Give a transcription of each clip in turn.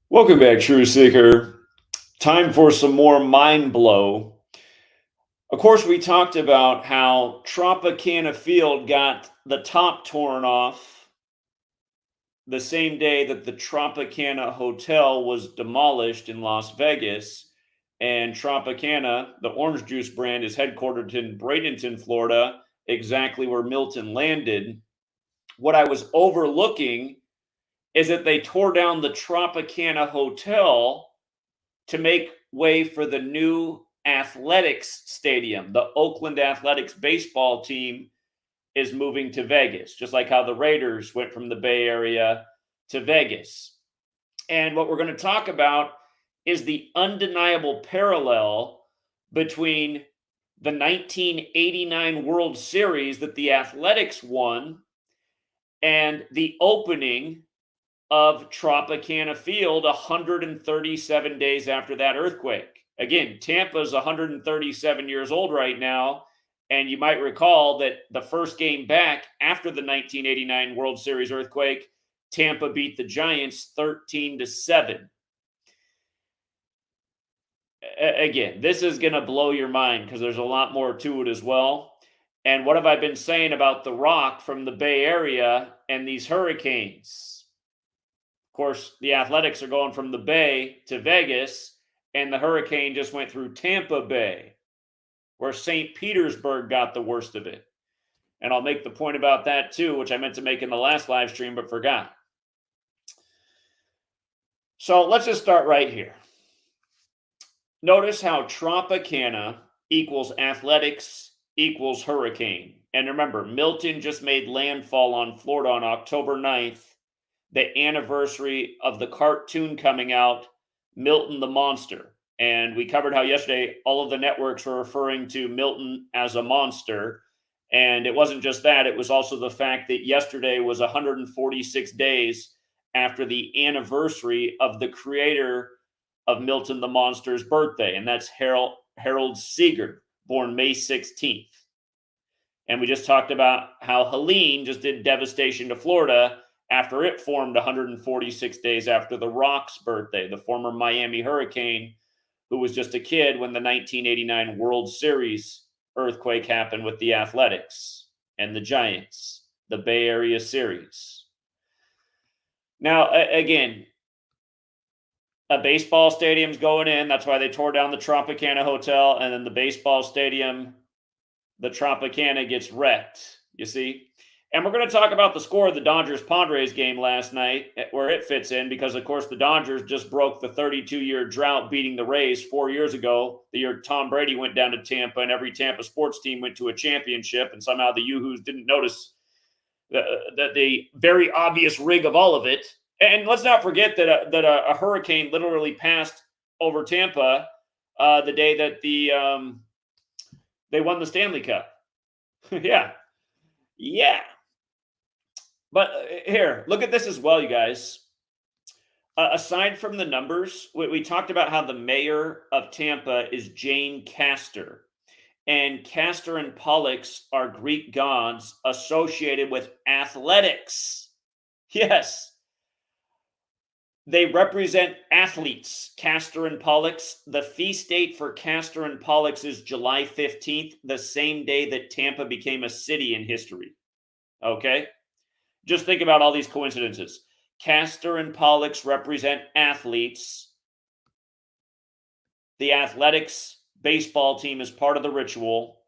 Welcome back, True Seeker. Time for some more mind blow. Of course, we talked about how Tropicana Field got the top torn off the same day that the Tropicana Hotel was demolished in Las Vegas. And Tropicana, the orange juice brand, is headquartered in Bradenton, Florida, exactly where Milton landed. What I was overlooking is that they tore down the Tropicana Hotel to make way for the new athletics stadium. The Oakland Athletics baseball team is moving to Vegas, just like how the Raiders went from the Bay Area to Vegas. And what we're going to talk about is the undeniable parallel between the 1989 World Series that the Athletics won and the opening of Tropicana Field 137 days after that earthquake. Again, Tampa's 137 years old right now, and you might recall that the first game back after the 1989 World Series earthquake, Tampa beat the Giants 13-7. Again, this is going to blow your mind because there's a lot more to it as well. And what have I been saying about the Rock from the Bay Area and these hurricanes? Of course, the Athletics are going from the Bay to Vegas, and the hurricane just went through Tampa Bay, where St. Petersburg got the worst of it. And I'll make the point about that too, which I meant to make in the last live stream but forgot. So let's just start right here. Notice how Tropicana equals athletics equals hurricane. And remember, Milton just made landfall on Florida on October 9th, the anniversary of the cartoon coming out, Milton the Monster. And we covered how yesterday all of the networks were referring to Milton as a monster. And it wasn't just that, it was also the fact that yesterday was 146 days after the anniversary of the creator of Milton the Monster's birthday. And that's Harold Seeger, born May 16th. And we just talked about how Helene just did devastation to Florida after it formed 146 days after the Rock's birthday, the former Miami Hurricane, who was just a kid when the 1989 World Series earthquake happened with the Athletics and the Giants, the Bay Area Series. Now, again, a baseball stadium's going in. That's why they tore down the Tropicana Hotel, and then the baseball stadium, the Tropicana, gets wrecked, you see? And we're going to talk about the score of the Dodgers-Padres game last night, where it fits in, because, of course, the Dodgers just broke the 32-year drought beating the Rays 4 years ago, the year Tom Brady went down to Tampa and every Tampa sports team went to a championship, and somehow the Yoo-Hoos didn't notice the very obvious rig of all of it. And let's not forget that a hurricane literally passed over Tampa the day that they won the Stanley Cup. Yeah. But here, look at this as well, you guys. Aside from the numbers, we talked about how the mayor of Tampa is Jane Castor. And Castor and Pollux are Greek gods associated with athletics. Yes. They represent athletes, Castor and Pollux. The feast date for Castor and Pollux is July 15th, the same day that Tampa became a city in history. Okay? Just think about all these coincidences. Castor and Pollux represent athletes. The Athletics baseball team is part of the ritual.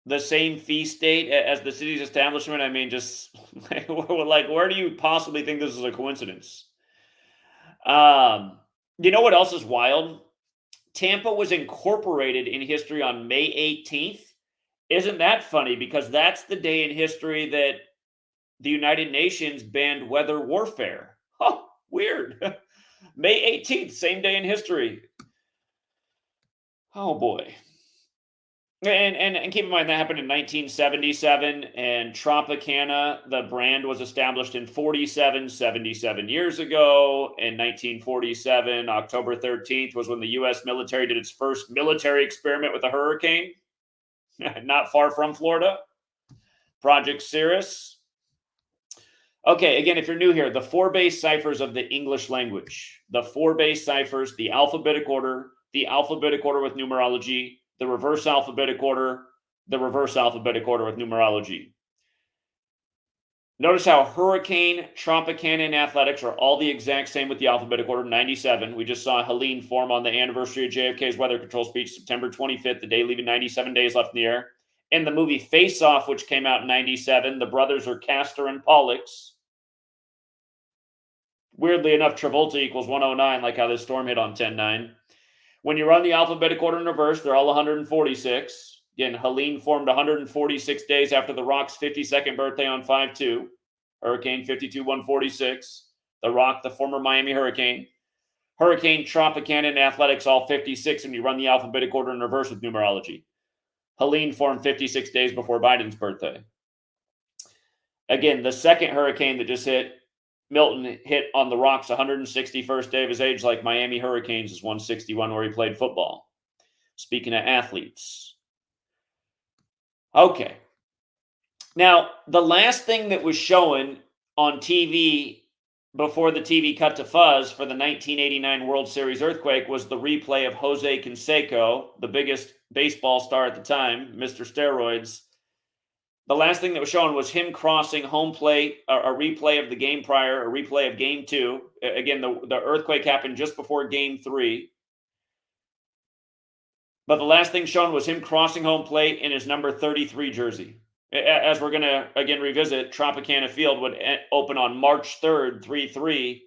The same feast date as the city's establishment. I mean, just like, where do you possibly think this is a coincidence? You know what else is wild? Tampa was incorporated in history on May 18th. Isn't that funny? Because that's the day in history that the United Nations banned weather warfare. Oh, weird. May 18th, same day in history. Oh, boy. And keep in mind that happened in 1977, and Tropicana, the brand, was established in 77 years ago. In 1947, October 13th was when the U.S. military did its first military experiment with a hurricane, not far from Florida, Project Cirrus. Okay, again, if you're new here, the 4 base ciphers of the English language. The 4 base ciphers, the alphabetic order with numerology, the reverse alphabetic order with numerology. Notice how Hurricane, Tropicana, and Athletics are all the exact same with the alphabetic order, 97. We just saw Helene form on the anniversary of JFK's weather control speech, September 25th, the day leaving 97 days left in the air. In the movie Face Off, which came out in 97, the brothers are Castor and Pollux. Weirdly enough, Travolta equals 109, like how this storm hit on 10-9. When you run the alphabetic order in reverse, they're all 146. Again, Helene formed 146 days after The Rock's 52nd birthday on 5/2. Hurricane 52-146. The Rock, the former Miami Hurricane. Hurricane, Tropicana, and Athletics, all 56 when you run the alphabetic order in reverse with numerology. Helene formed 56 days before Biden's birthday. Again, the second hurricane that just hit, Milton, hit on The Rock's 161st day of his age, like Miami Hurricanes is 161 where he played football. Speaking of athletes. Okay. Now, the last thing that was shown on TV before the TV cut to fuzz for the 1989 World Series earthquake was the replay of Jose Canseco, the biggest baseball star at the time, Mr. Steroids. The last thing that was shown was him crossing home plate, a replay of the game prior, a replay of Game 2. Again, the earthquake happened just before Game 3. But the last thing shown was him crossing home plate in his number 33 jersey. As we're going to, again, revisit, Tropicana Field would open on March 3rd, 3/3,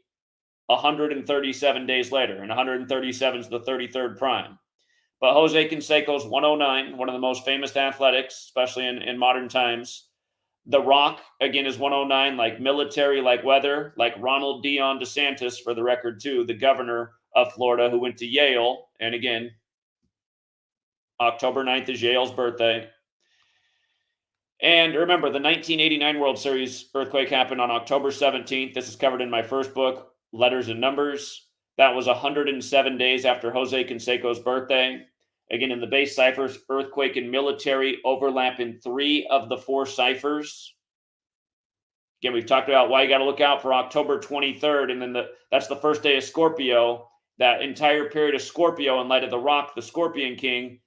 137 days later. And 137 is the 33rd prime. But Jose Canseco's 109, one of the most famous athletics, especially in modern times. The Rock, again, is 109, like military, like weather, like Ronald Dion DeSantis, for the record, too, the governor of Florida who went to Yale. And again, October 9th is Yale's birthday. And remember, the 1989 World Series earthquake happened on October 17th. This is covered in my first book, Letters and Numbers. That was 107 days after Jose Canseco's birthday. Again, in the base ciphers, earthquake and military overlap in 3 of the 4 ciphers. Again, we've talked about why you got to look out for October 23rd, and then that's the first day of Scorpio. That entire period of Scorpio, in light of The Rock, the Scorpion King,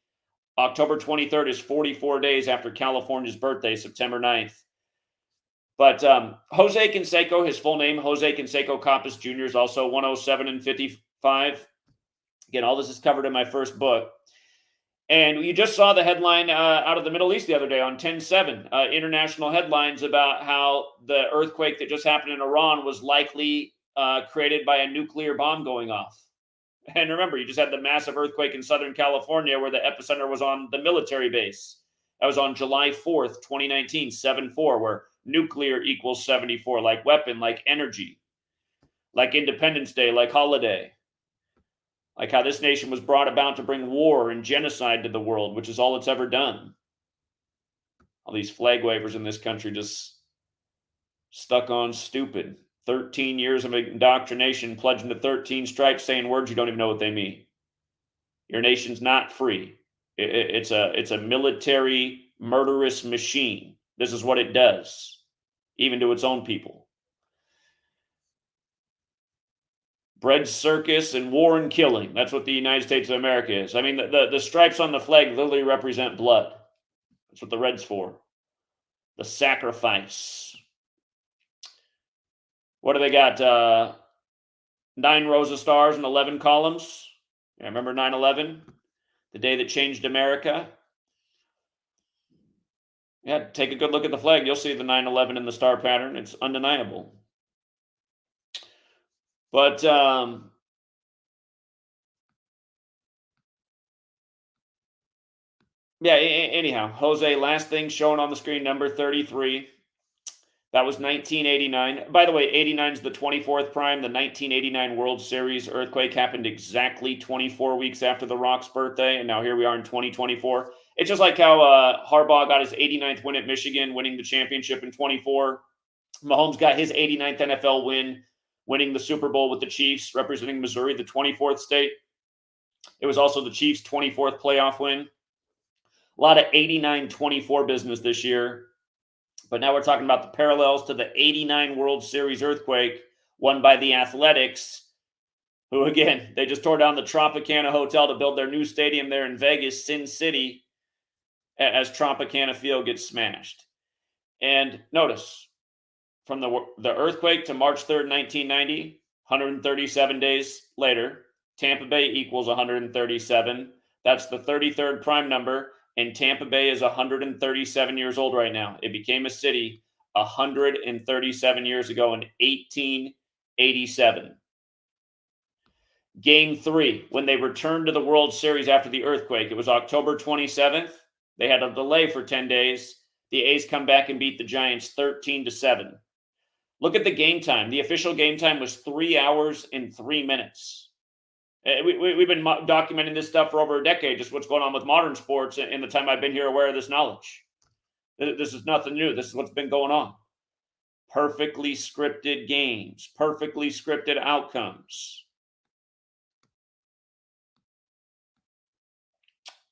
October 23rd is 44 days after California's birthday, September 9th. But Jose Canseco, his full name, Jose Canseco Coppice Jr., is also 107 and 55. Again, all this is covered in my first book. And you just saw the headline out of the Middle East the other day on 10/7, international headlines about how the earthquake that just happened in Iran was likely created by a nuclear bomb going off. And remember, you just had the massive earthquake in Southern California where the epicenter was on the military base. That was on July 4th, 2019, 7/4, where nuclear equals 74, like weapon, like energy, like Independence Day, like holiday. Like how this nation was brought about to bring war and genocide to the world, which is all it's ever done. All these flag wavers in this country just stuck on stupid. 13 years of indoctrination, pledging to 13 stripes, saying words you don't even know what they mean. Your nation's not free. It's a military murderous machine. This is what it does, even to its own people. Bread circus and war and killing. That's what the United States of America is. I mean, the stripes on the flag literally represent blood. That's what the red's for. The sacrifice. What do they got? 9 rows of stars and 11 columns. Yeah, remember 9/11? The day that changed America? Yeah, take a good look at the flag. You'll see the 9/11 in the star pattern. It's undeniable. But yeah, anyhow, Jose, last thing shown on the screen, number 33. That was 1989. By the way, 89 is the 24th prime. The 1989 World Series earthquake happened exactly 24 weeks after The Rock's birthday, and now here we are in 2024. It's just like how Harbaugh got his 89th win at Michigan, winning the championship in 24. Mahomes got his 89th NFL win, winning the Super Bowl with the Chiefs, representing Missouri, the 24th state. It was also the Chiefs' 24th playoff win. A lot of 89-24 business this year. But now we're talking about the parallels to the 89 World Series earthquake won by the Athletics, who, again, they just tore down the Tropicana Hotel to build their new stadium there in Vegas, Sin City, as Tropicana Field gets smashed. And notice, from the earthquake to March 3rd, 1990, 137 days later, Tampa Bay equals 137. That's the 33rd prime number, and Tampa Bay is 137 years old right now. It became a city 137 years ago in 1887. Game 3, when they returned to the World Series after the earthquake, it was October 27th. They had a delay for 10 days. The A's come back and beat the Giants 13-7. Look at the game time. The official game time was 3 hours and 3 minutes. We've been documenting this stuff for over a decade, just what's going on with modern sports in the time I've been here aware of this knowledge. This is nothing new. This is what's been going on. Perfectly scripted games, perfectly scripted outcomes.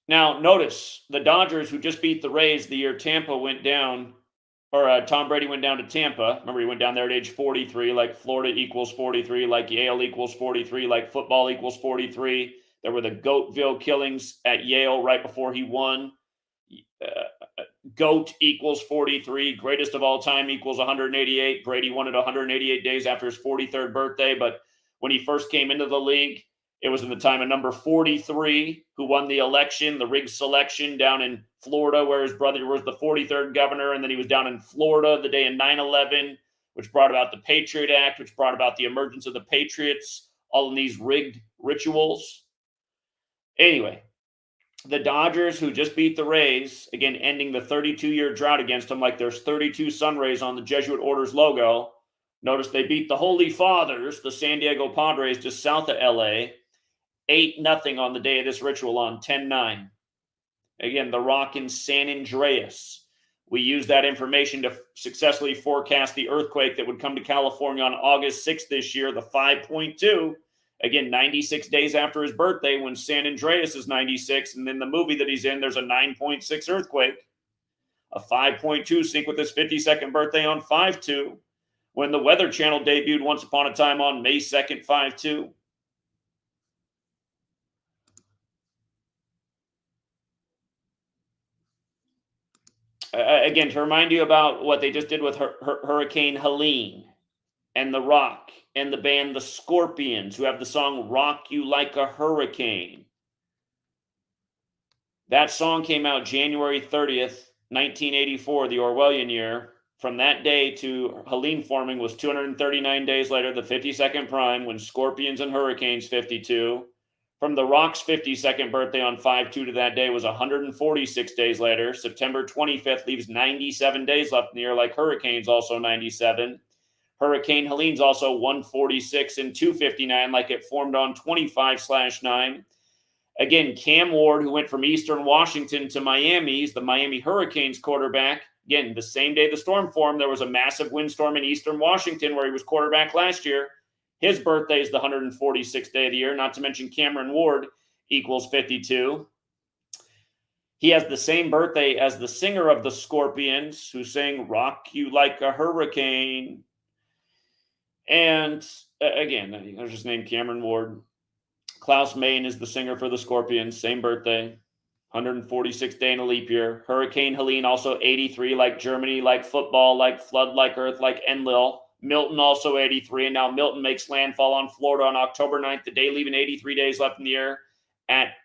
Now, notice the Dodgers, who just beat the Rays the year Tampa went down, or Tom Brady went down to Tampa. Remember, he went down there at age 43, like Florida equals 43, like Yale equals 43, like football equals 43. There were the Goatville killings at Yale right before he won. GOAT equals 43. Greatest of all time equals 188. Brady won it 188 days after his 43rd birthday. But when he first came into the league, it was in the time of number 43, who won the election, the rigged selection down in Florida, where his brother was the 43rd governor. And then he was down in Florida the day of 9/11, which brought about the Patriot Act, which brought about the emergence of the Patriots, all in these rigged rituals. Anyway, the Dodgers, who just beat the Rays, again, ending the 32-year drought against them, like there's 32 sun rays on the Jesuit Order's logo. Notice they beat the Holy Fathers, the San Diego Padres, just south of LA, 8-0 on the day of this ritual on 10/9. Again, the Rock and San Andreas. We used that information to successfully forecast the earthquake that would come to California on August 6th this year, the 5.2. Again, 96 days after his birthday, when San Andreas is 96, and in the movie that he's in, there's a 9.6 earthquake. A 5.2 sync with his 52nd birthday on 5/2, when the Weather Channel debuted Once Upon a Time on May 2nd, 5/2. Again, to remind you about what they just did with Hurricane Helene and The Rock and the band The Scorpions, who have the song Rock You Like a Hurricane. That song came out January 30th, 1984, the Orwellian year. From that day to Helene forming was 239 days later, the 52nd prime, when Scorpions and Hurricanes 52. From The Rock's 52nd birthday on 5/2 to that day was 146 days later. September 25th leaves 97 days left in the year, like Hurricanes, also 97. Hurricane Helene's also 146 and 259, like it formed on 25/9. Again, Cam Ward, who went from Eastern Washington to Miami, is the Miami Hurricanes quarterback. Again, the same day the storm formed, there was a massive windstorm in Eastern Washington where he was quarterback last year. His birthday is the 146th day of the year, not to mention Cameron Ward equals 52. He has the same birthday as the singer of the Scorpions, who sang Rock You Like a Hurricane. And again, there's his name, Cameron Ward. Klaus Main is the singer for the Scorpions, same birthday, 146th day in a leap year. Hurricane Helene, also 83, like Germany, like football, like flood, like earth, like Enlil. Milton, also 83, and now Milton makes landfall on Florida on October 9th, the day leaving 83 days left in the year, at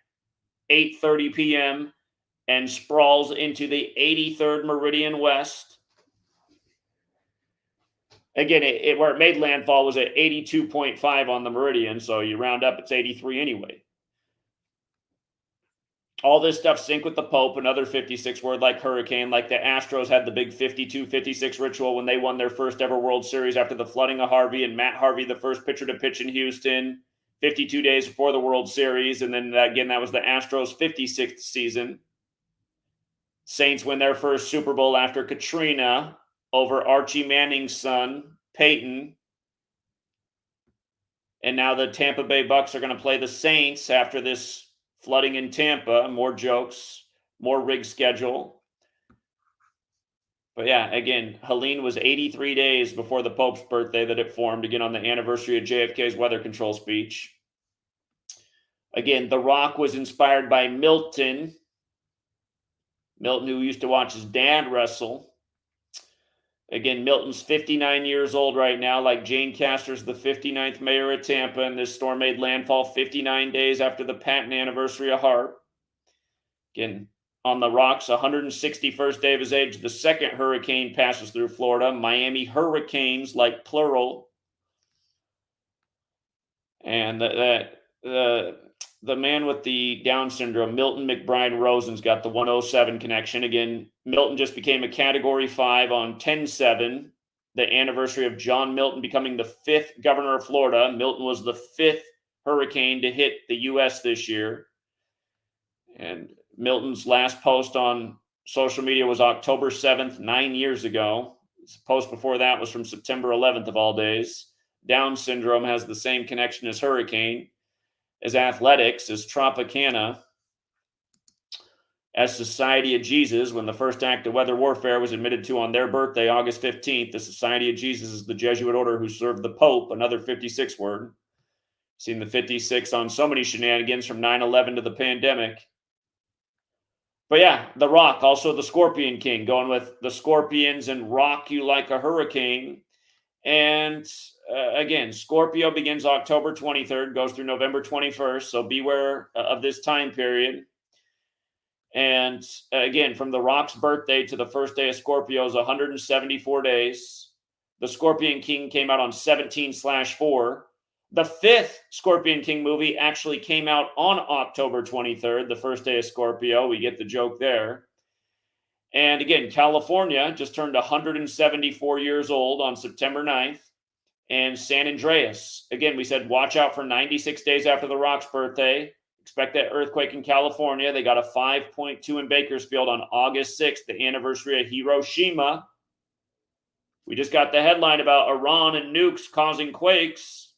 8:30 p.m. and sprawls into the 83rd meridian west. Again, where it made landfall was at 82.5 on the meridian, so you round up, it's 83 anyway. All this stuff sync with the Pope, another 56 word like hurricane, like the Astros had the big 52-56 ritual when they won their first ever World Series after the flooding of Harvey, and Matt Harvey, the first pitcher to pitch in Houston, 52 days before the World Series. And then again, that was the Astros' 56th season. Saints win their first Super Bowl after Katrina over Archie Manning's son, Peyton. And now the Tampa Bay Bucks are going to play the Saints after this flooding in Tampa. More jokes, more rigged schedule. But yeah, again, Helene was 83 days before the Pope's birthday that it formed, again, on the anniversary of JFK's weather control speech. Again, The Rock was inspired by Milton. Milton, who used to watch his dad wrestle. Again, Milton's 59 years old right now, like Jane Castor's the 59th mayor of Tampa, and this storm made landfall 59 days after the patent anniversary of HARP. Again, on the Rock's 161st day of his age, the second hurricane passes through Florida. Miami Hurricanes, like plural. And the man with the Down syndrome, Milton McBride Rosen's got the 107 connection. Again, Milton just became a Category 5 on 10/7, the anniversary of John Milton becoming the 5th governor of Florida. Milton was the 5th hurricane to hit the U.S. this year. And Milton's last post on social media was October 7th, 9 years ago. His post before that was from September 11th of all days. Down syndrome has the same connection as hurricane, as athletics, as Tropicana, as Society of Jesus, when the first act of weather warfare was admitted to on their birthday, August 15th. The Society of Jesus is the Jesuit order who served the Pope, another 56 word. Seen the 56 on so many shenanigans from 9/11 to the pandemic. But yeah, The Rock, also the Scorpion King, going with the Scorpions and rock you like a hurricane. And again, Scorpio begins October 23rd, goes through November 21st. So beware of this time period. And again, from The Rock's birthday to the first day of Scorpio is 174 days. The Scorpion King came out on 17/4. The 5th Scorpion King movie actually came out on October 23rd, the first day of Scorpio. We get the joke there. And again, California just turned 174 years old on September 9th. And San Andreas, again, we said watch out for 96 days after The Rock's birthday. Expect that earthquake in California. They got a 5.2 in Bakersfield on August 6th, the anniversary of Hiroshima. We just got the headline about Iran and nukes causing quakes.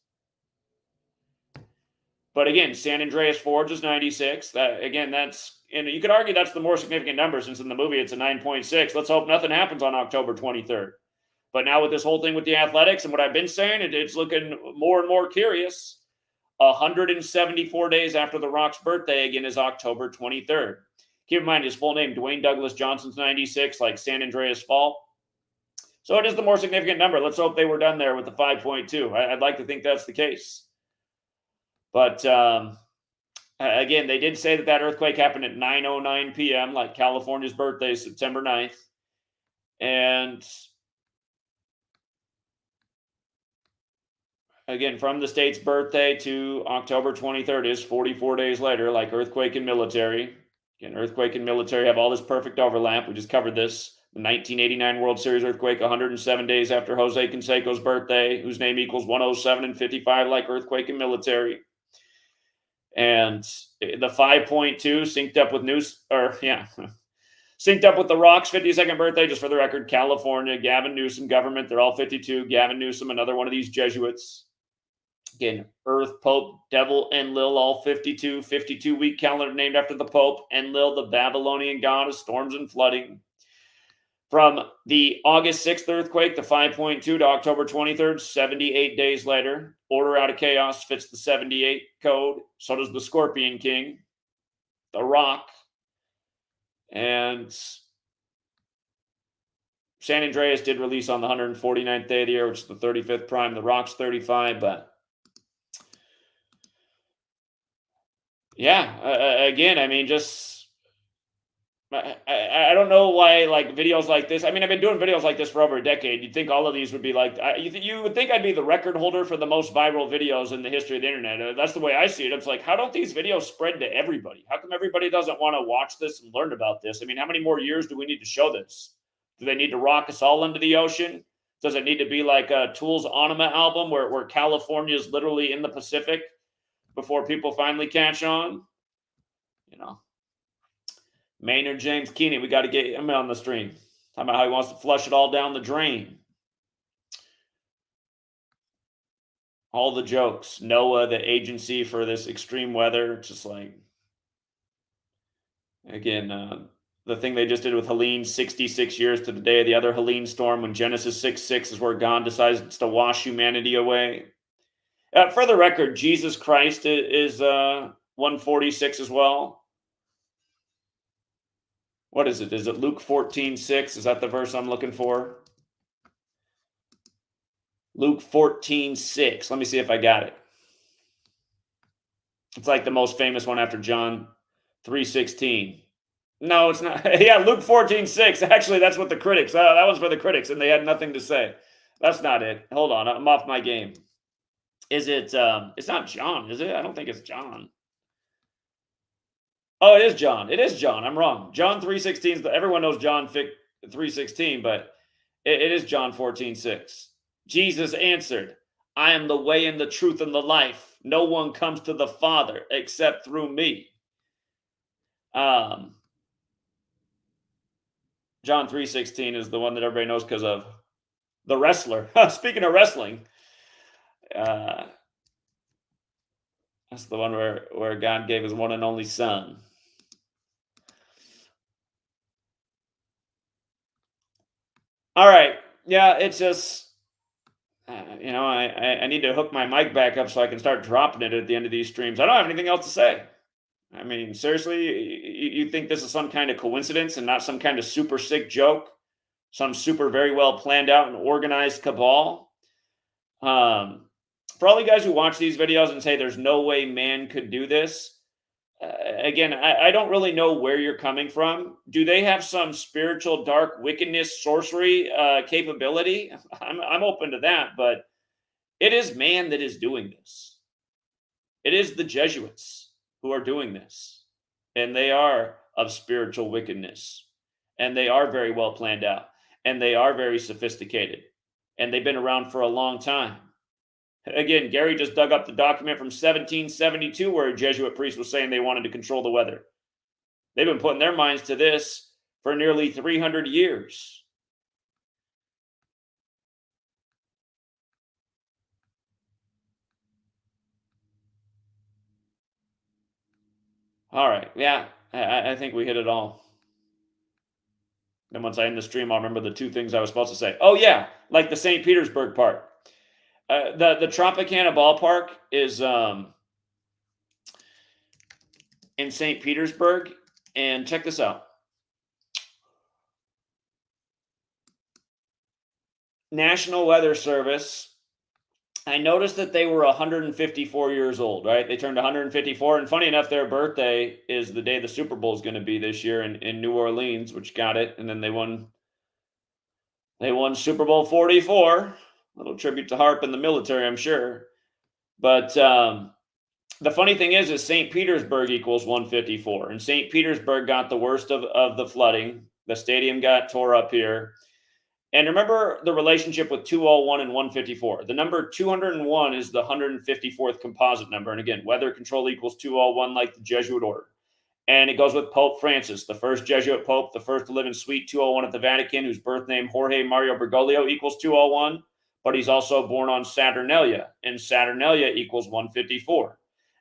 But again, San Andreas Forge is 96. That's, and you could argue that's the more significant number since in the movie it's a 9.6. Let's hope nothing happens on October 23rd. But now with this whole thing with the athletics and what I've been saying, it's looking more and more curious. 174 days after The Rock's birthday, again, is October 23rd. Keep in mind his full name, Dwayne Douglas Johnson's 96, like San Andreas Fault. So it is the more significant number. Let's hope they were done there with the 5.2. I'd like to think that's the case. But again, they did say that earthquake happened at 9:09 p.m., like California's birthday is September 9th. And again, from the state's birthday to October 23rd is 44 days later, like earthquake and military. Again, earthquake and military have all this perfect overlap. We just covered this. The 1989 World Series earthquake, 107 days after Jose Canseco's birthday, whose name equals 107 and 55, like earthquake and military. And the 5.2 synced up with synced up with The Rock's 52nd birthday, just for the record, California, Gavin Newsom government, they're all 52. Gavin Newsom, another one of these Jesuits. Again, Earth, Pope, Devil, Enlil, all 52. 52-week calendar named after the Pope. Enlil, the Babylonian god of storms and flooding. From the August 6th earthquake, the 5.2 to October 23rd, 78 days later. Order out of chaos fits the 78 code. So does the Scorpion King, The Rock, and San Andreas did release on the 149th day of the year, which is the 35th prime. The Rock's 35, but yeah, again, I mean, just I don't know why, like, videos like this. I mean, I've been doing videos like this for over a decade. You'd think all of these would be like, you would think I'd be the record holder for the most viral videos in the history of the internet. That's the way I see it. It's like, how don't these videos spread to everybody? How come everybody doesn't want to watch this and learn about this? I mean, how many more years do we need to show this? Do they need to rock us all into the ocean? Does it need to be like a Tool's Anima album where California is literally in the Pacific before people finally catch on? You know. Maynard James Keeney, we got to get him on the stream. Talking about how he wants to flush it all down the drain. All the jokes. NOAA, the agency for this extreme weather, just like, again, the thing they just did with Helene, 66 years to the day of the other Helene storm, when Genesis 6:6 is where God decides to wash humanity away. For the record, Jesus Christ is 146 as well. What is it? Is it Luke 14:6? Is that the verse I'm looking for? Luke 14:6. Let me see if I got it. It's like the most famous one after John 3:16. No, it's not. Yeah, Luke 14:6. Actually, that's what the critics. That was for the critics, and they had nothing to say. That's not it. Hold on, I'm off my game. Is it? It's not John, is it? I don't think it's John. Oh, it is John. It is John. I'm wrong. John 3:16. Everyone knows John 3:16, but it is John 14:6. Jesus answered, "I am the way and the truth and the life. No one comes to the Father except through me." John 3:16 is the one that everybody knows because of the wrestler. Speaking of wrestling, that's the one where God gave his one and only son. All right. Yeah, it's just, I need to hook my mic back up so I can start dropping it at the end of these streams. I don't have anything else to say. I mean, seriously, you think this is some kind of coincidence and not some kind of super sick joke? Some super very well planned out and organized cabal? For all you guys who watch these videos and say there's no way man could do this, again, I don't really know where you're coming from. Do they have some spiritual dark wickedness, sorcery capability? I'm open to that, but it is man that is doing this. It is the Jesuits who are doing this, and they are of spiritual wickedness, and they are very well planned out, and they are very sophisticated, and they've been around for a long time. Again, Gary just dug up the document from 1772 where a Jesuit priest was saying they wanted to control the weather. They've been putting their minds to this for nearly 300 years. All right. Yeah, I think we hit it all. Then once I end the stream, I'll remember the two things I was supposed to say. Oh, yeah, like the St. Petersburg part. The Tropicana ballpark is in St. Petersburg. And check this out. National Weather Service. I noticed that they were 154 years old, right? They turned 154. And funny enough, their birthday is the day the Super Bowl is going to be this year in New Orleans, which got it. And then they won Super Bowl 44. A little tribute to Harp and the military, I'm sure. But the funny thing is St. Petersburg equals 154. And St. Petersburg got the worst of the flooding. The stadium got tore up here. And remember the relationship with 201 and 154. The number 201 is the 154th composite number. And again, weather control equals 201, like the Jesuit order. And it goes with Pope Francis, the first Jesuit pope, the first to live in Suite 201 at the Vatican, whose birth name Jorge Mario Bergoglio equals 201. But he's also born on Saturnalia, and Saturnalia equals 154.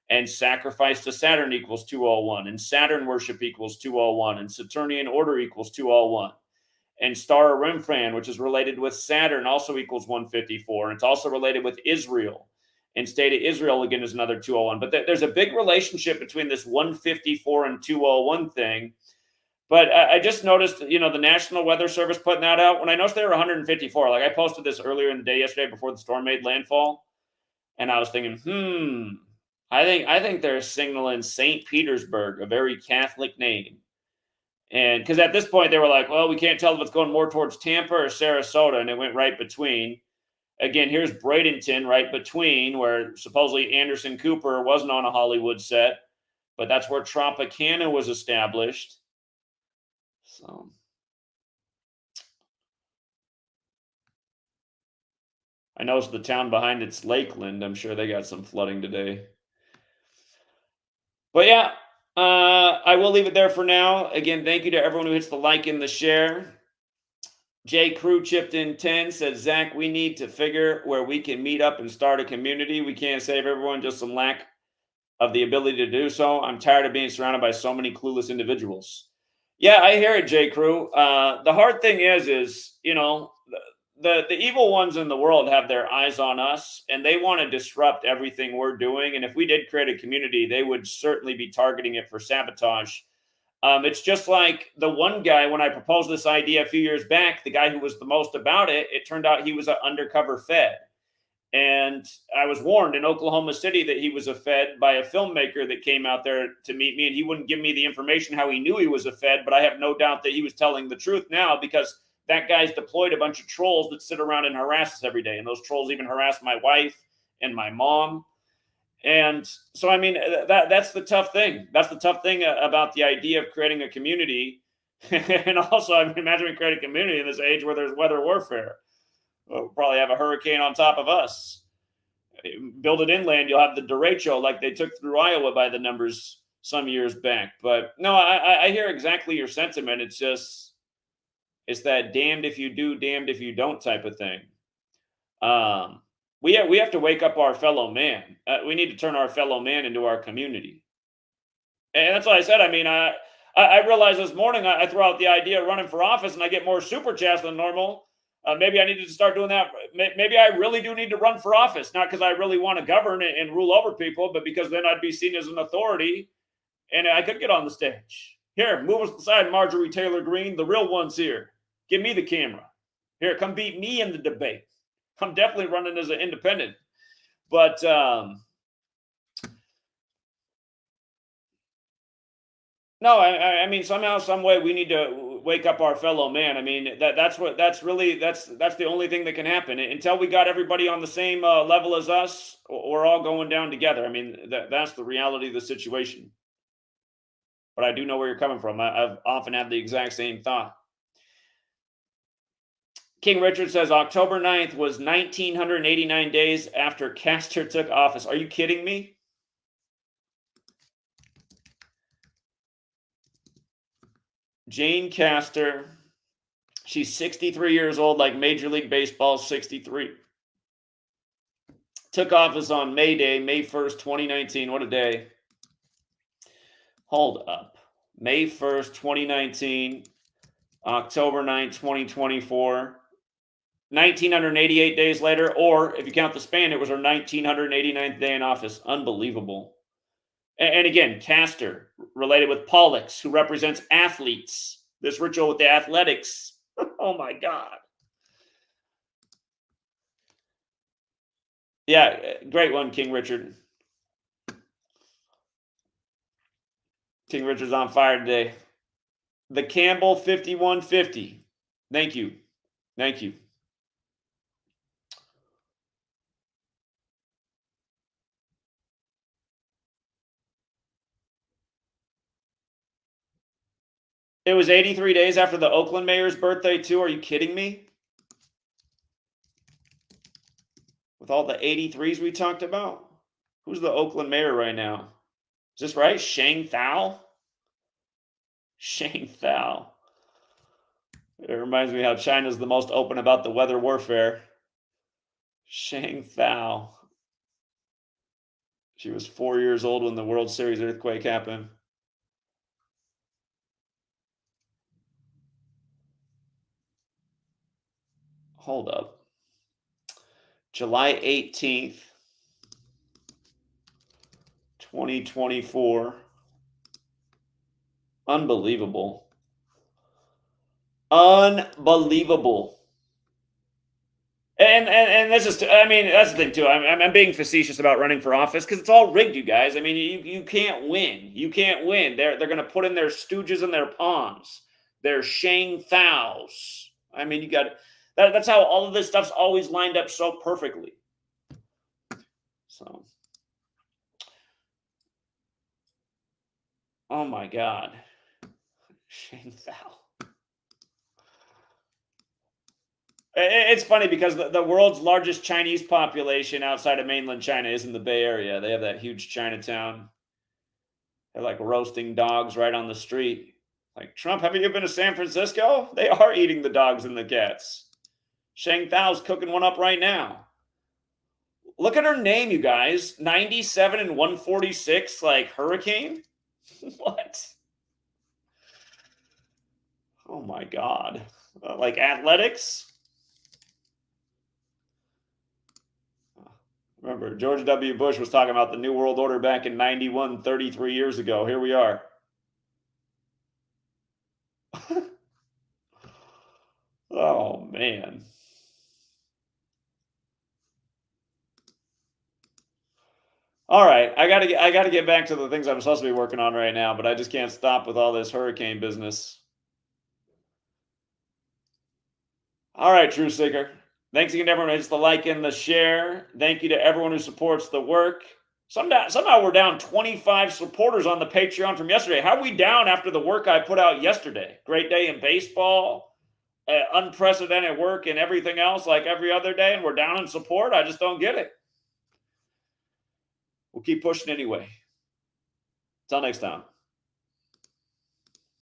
And sacrifice to Saturn equals 201. And Saturn worship equals 201. And Saturnian order equals 201. And Star Remphan, which is related with Saturn, also equals 154. And it's also related with Israel. And State of Israel, again, is another 201. But there's a big relationship between this 154 and 201 thing. But I just noticed, the National Weather Service putting that out. When I noticed they were 154, like I posted this earlier in the day yesterday before the storm made landfall. And I was thinking, I think they're signaling St. Petersburg, a very Catholic name. And because at this point they were like, well, we can't tell if it's going more towards Tampa or Sarasota, and it went right between. Again, here's Bradenton right between, where supposedly Anderson Cooper wasn't on a Hollywood set, but that's where Tropicana was established. So I know it's the town behind it's Lakeland. I'm sure they got some flooding today. But yeah, I will leave it there for now. Again, thank you to everyone who hits the like and the share. J. Crew chipped in 10, said, Zach, we need to figure where we can meet up and start a community. We can't save everyone, just some lack of the ability to do so. I'm tired of being surrounded by so many clueless individuals. Yeah, I hear it, J. Crew. The hard thing is the evil ones in the world have their eyes on us, and they want to disrupt everything we're doing. And if we did create a community, they would certainly be targeting it for sabotage. It's just like the one guy when I proposed this idea a few years back, the guy who was the most about it. It turned out he was an undercover Fed. And I was warned in Oklahoma City that he was a Fed by a filmmaker that came out there to meet me, and he wouldn't give me the information how he knew he was a Fed, but I have no doubt that he was telling the truth now because that guy's deployed a bunch of trolls that sit around and harass us every day. And those trolls even harass my wife and my mom. And so, I mean, that's the tough thing. That's the tough thing about the idea of creating a community. And also, I mean, imagine we create a community in this age where there's weather warfare. We'll probably have a hurricane on top of us. Build it inland, you'll have the derecho like they took through Iowa by the numbers some years back. But no, I hear exactly your sentiment. It's that damned if you do, damned if you don't type of thing. We have to wake up our fellow man. We need to turn our fellow man into our community. And that's what I said. I mean, I realized this morning I throw out the idea of running for office and I get more super chats than normal. Maybe I need to start doing that. Maybe I really do need to run for office, not because I really want to govern and rule over people, but because then I'd be seen as an authority and I could get on the stage. Here, move aside, Marjorie Taylor Greene. The real one's here. Give me the camera. Here, come beat me in the debate. I'm definitely running as an independent. But no, I mean somehow, some way, we need to wake up our fellow man. I mean that's the only thing that can happen until we got everybody on the same level as us. We're all going down together. I mean that's the reality of the situation. But I do know where you're coming from. I've often had the exact same thought. King Richard says October 9th was 1989 days after Castor took office. Are you kidding me? Jane Castor. She's 63 years old, like Major League Baseball 63. Took office on May Day, May 1st, 2019. What a day. Hold up. May 1st, 2019, October 9th, 2024. 1988 days later, or if you count the span, it was her 1989th day in office. Unbelievable. And again, Castor, related with Pollux, who represents athletes. This ritual with the athletics. Oh my God. Yeah, great one, King Richard. King Richard's on fire today. The Campbell 5150. Thank you. Thank you. It was 83 days after the Oakland mayor's birthday, too. Are you kidding me? With all the 83s we talked about? Who's the Oakland mayor right now? Is this right? Shang Thao? Shang Thao. It reminds me how China's the most open about the weather warfare. Shang Thao. She was 4 years old when the World Series earthquake happened. Hold up. July 18th, 2024. Unbelievable. Unbelievable. And this is, I mean, that's the thing too. I'm being facetious about running for office because it's all rigged, you guys. I mean, you can't win. You can't win. They're going to put in their stooges and their pawns, their Shang Thaos. I mean, you got that's how all of this stuff's always lined up so perfectly. So, oh my God, Shang Thao. It's funny because the world's largest Chinese population outside of mainland China is in the Bay Area. They have that huge Chinatown. They're like roasting dogs right on the street. Like, Trump, have you been to San Francisco? They are eating the dogs and the cats. Shang Thao's cooking one up right now. Look at her name, you guys. 97 and 146, like Hurricane? What? Oh my God. Like athletics? Remember, George W. Bush was talking about the New World Order back in 91, 33 years ago. Here we are. Oh, man. All right, I gotta get back to the things I'm supposed to be working on right now, but I just can't stop with all this hurricane business. All right, True Seeker. Thanks again to everyone who hits the like and the share. Thank you to everyone who supports the work. Somehow we're down 25 supporters on the Patreon from yesterday. How are we down after the work I put out yesterday? Great day in baseball, unprecedented work and everything else like every other day, and we're down in support? I just don't get it. We'll keep pushing anyway. Until next time.